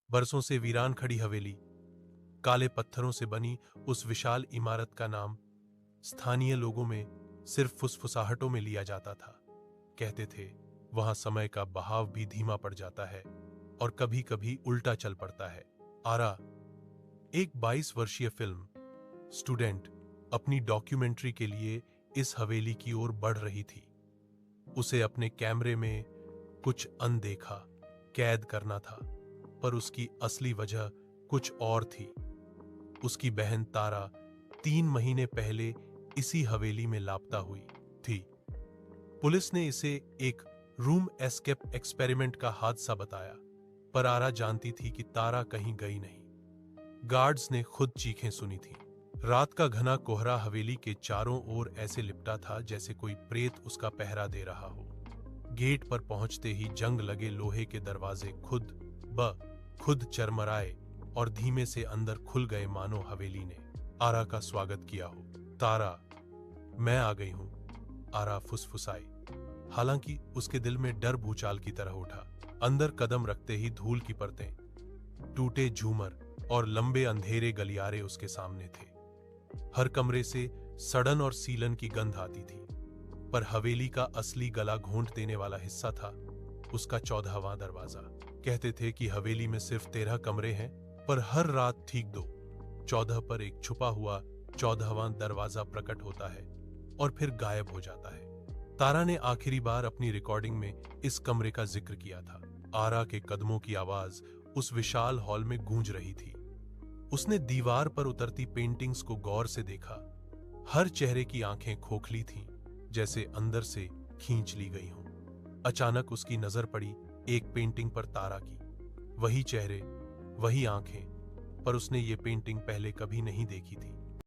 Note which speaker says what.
Speaker 1: बरसों से वीरान खड़ी हवेली, काले पत्थरों से बनी उस विशाल इमारत का नाम स्थानीय लोगों में सिर्फ फुसफुसाहटों में लिया जाता था। कहते थे वहां समय का बहाव भी धीमा पड़ जाता है और कभी कभी उल्टा चल पड़ता है। आरा, एक 22 वर्षीय फिल्म स्टूडेंट, अपनी डॉक्यूमेंट्री के लिए इस हवेली की ओर बढ़ रही थी। उसे अपने कैमरे में कुछ अनदेखा कैद करना था, पर उसकी असली वजह कुछ और थी। उसकी बहन तारा 3 महीने पहले इसी हवेली में लापता हुई थी। पुलिस ने इसे एक रूम एस्केप एक्सपेरिमेंट का हादसा बताया, पर आरा जानती थी कि तारा कहीं गई नहीं। गार्ड्स ने खुद चीखें सुनी थी। रात का घना कोहरा हवेली के चारों ओर ऐसे लिपटा था जैसे कोई प्रेत उसका पहरा दे रहा हो। गेट पर पहुंचते ही जंग लगे लोहे के दरवाजे खुद चरमराए और धीमे से अंदर खुल गए, मानो हवेली ने आरा का स्वागत किया हो। तारा, मैं आ गई हूं, आरा फुसफुसाई। हालांकि उसके दिल में डर भूचाल की तरह उठा। अंदर कदम रखते ही धूल की परतें, टूटे झूमर और लंबे अंधेरे गलियारे उसके सामने थे। हर कमरे से सड़न और सीलन की गंध आती थी, पर हवेली का असली गला घोंट देने वाला हिस्सा था उसका 14वां दरवाजा। कहते थे कि हवेली में सिर्फ 13 कमरे हैं, पर हर रात ठीक 2-14 पर एक छुपा हुआ 14वां दरवाजा प्रकट होता है और फिर गायब हो जाता है। तारा ने आखिरी बार अपनी रिकॉर्डिंग में इस कमरे का जिक्र किया था। आरा के कदमों की आवाज उस विशाल हॉल में गूंज रही थी। उसने दीवार पर उतरती पेंटिंग्स को गौर से देखा। हर चेहरे की आंखें खोखली थीं, जैसे अंदर से खींच ली गई हों। अचानक उसकी नजर पड़ी एक पेंटिंग पर, तारा की। वही चेहरे, वही आंखें, पर उसने ये पेंटिंग पहले कभी नहीं देखी थी।